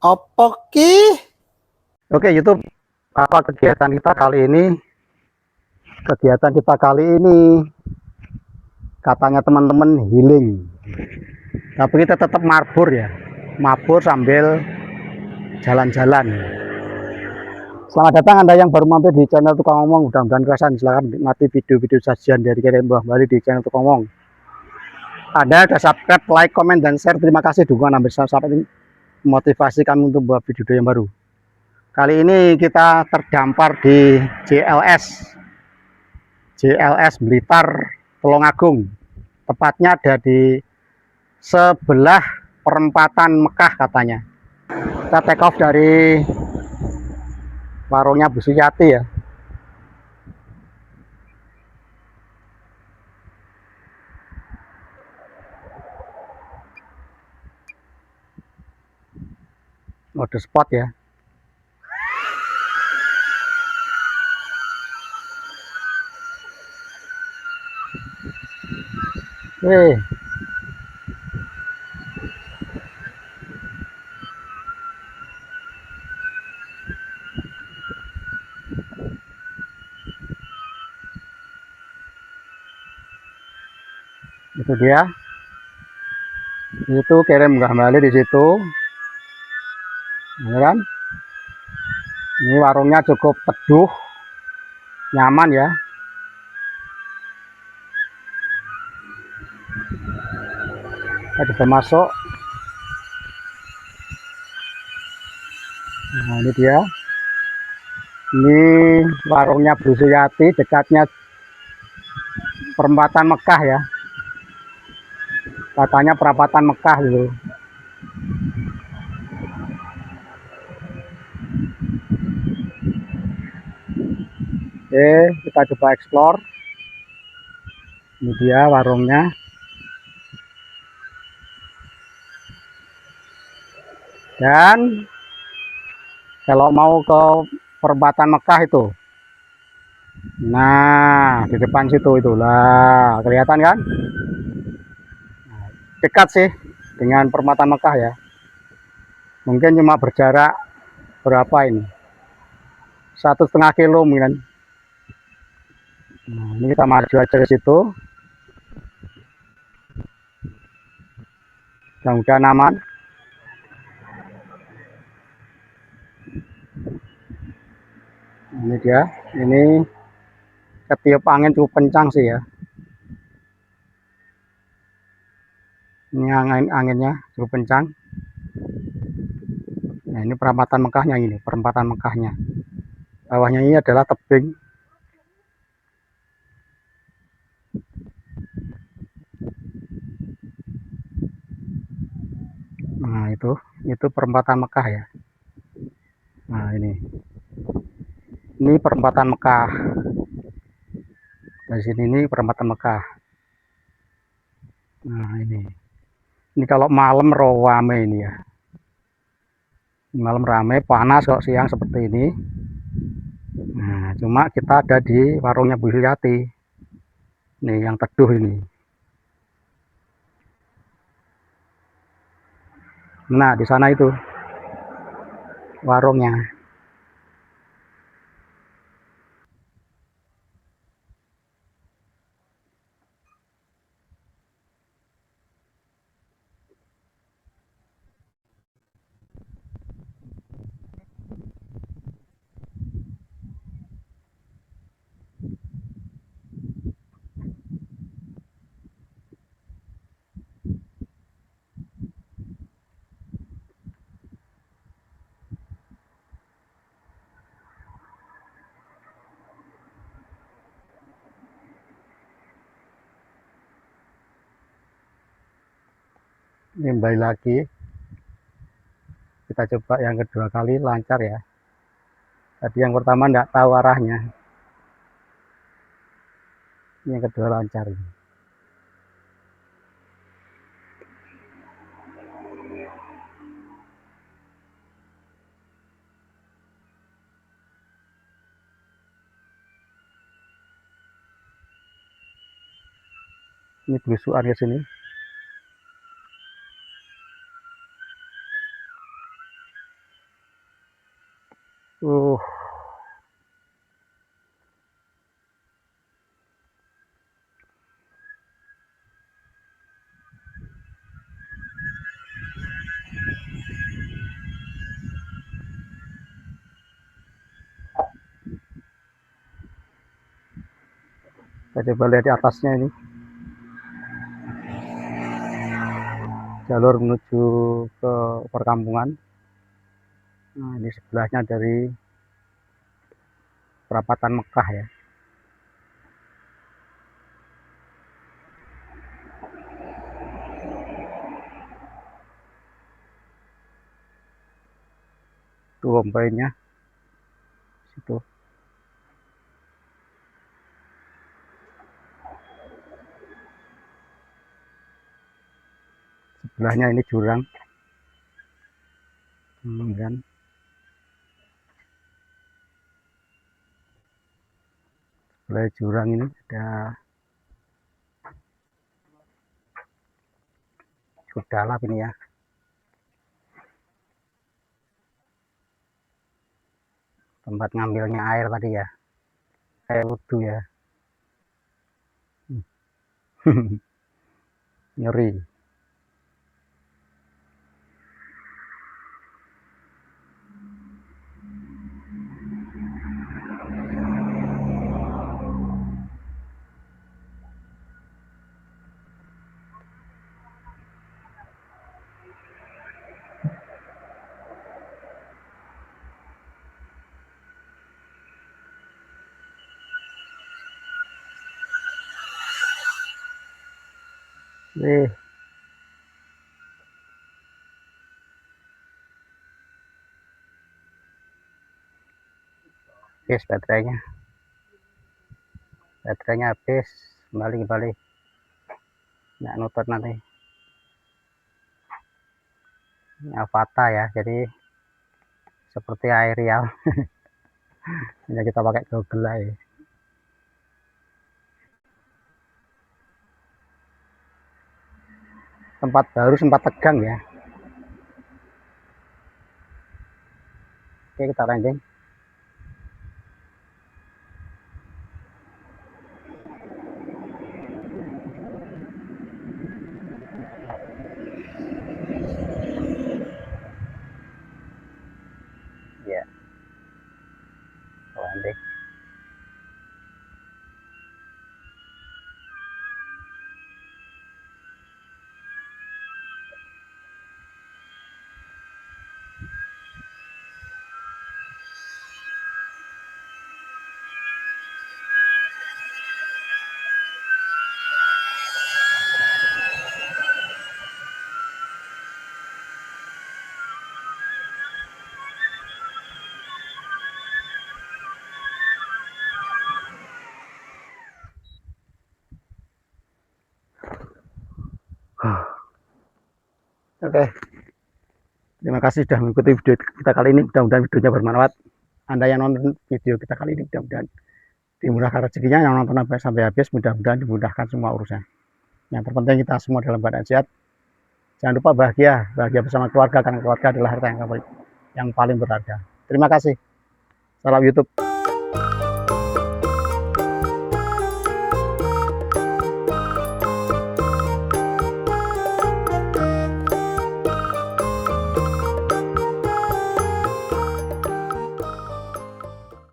Apa ki? Oke YouTube, apa kegiatan kita kali ini? Kegiatan kita kali ini katanya teman-teman healing. Tapi kita tetap mabur ya. Mabur sambil jalan-jalan. Selamat datang Anda yang baru mampir di channel Tukang Ngomong. Mudah-mudahan kerasan. Silahkan nikmati video-video sajian dari Kirim Mbah Bali di channel Tukang Ngomong. Anda sudah subscribe, like, komen, dan share. Terima kasih dukungan Anda sampai ini motivasi kami untuk membuat video yang baru. Kali ini kita terdampar di JLS Blitar Tulungagung. Tepatnya ada di sebelah perempatan Mekah katanya. Kita take off dari warungnya Bu Suyati ya. Mode spot ya. Itu dia. Itu Kirim Mbah Bali di situ. Ya kan? Ini warungnya cukup teduh, nyaman ya. Kita bisa masuk. Nah, ini dia. Ini warungnya Bu Suyati, dekatnya perempatan Mekah ya. Katanya perempatan Mekah gitu. Oke, kita coba explore. Ini dia warungnya. Dan kalau mau ke perempatan Mekah itu, nah di depan situ itulah kelihatan kan? Dekat sih dengan perempatan Mekah ya. Mungkin cuma berjarak berapa ini? 1,5 kilo mungkin. Nah, ini kita maju aja ke situ. Mudah-mudahan aman. Ini dia. Ini ketiup angin cukup kencang sih ya. Ini anginnya cukup kencang. Nah, ini perempatan Mekahnya ini, perempatan Mekahnya. Bawahnya ini adalah tebing. Nah, itu perempatan Mekah ya. Nah, ini perempatan Mekah. Dari sini ini perempatan Mekah. Nah, ini kalau malam rame ini ya. Malam rame, panas kok siang seperti ini. Nah, cuma kita ada di warungnya Bu Suyati. Nih yang teduh ini. Nah, di sana itu warungnya. Ini kembali lagi. Kita coba yang kedua kali lancar ya. Tadi yang pertama enggak tahu arahnya. Ini yang kedua lancar ini. Ini belusuan ke sini. Uh, kita coba lihat di atasnya ini. Jalur menuju ke perkampungan. Nah, ini sebelahnya dari perapatan Mekah ya. Tuh poinnya situ. Sebelahnya ini jurang. Kan. Sebelah jurang ini ada cukup dalam ini ya. Tempat ngambilnya air tadi ya. Air wudhu ya. Nyeri. Oke, habis baterainya habis, kembali nggak nutut nanti. Ini Avata ya, jadi seperti aerial. Ini kita pakai Google ya. Tempat baru sempat tegang ya. Oke, kita landing. Ya, landing. Oke, terima kasih sudah mengikuti video kita kali ini. Mudah-mudahan videonya bermanfaat. Anda yang nonton video kita kali ini mudah-mudahan dimurahkan rezekinya, yang nonton sampai habis mudah-mudahan dimudahkan semua urusan. Yang terpenting kita semua dalam keadaan sehat. Jangan lupa bahagia bersama keluarga, karena keluarga adalah harta yang paling berharga. Terima kasih. Salam YouTube.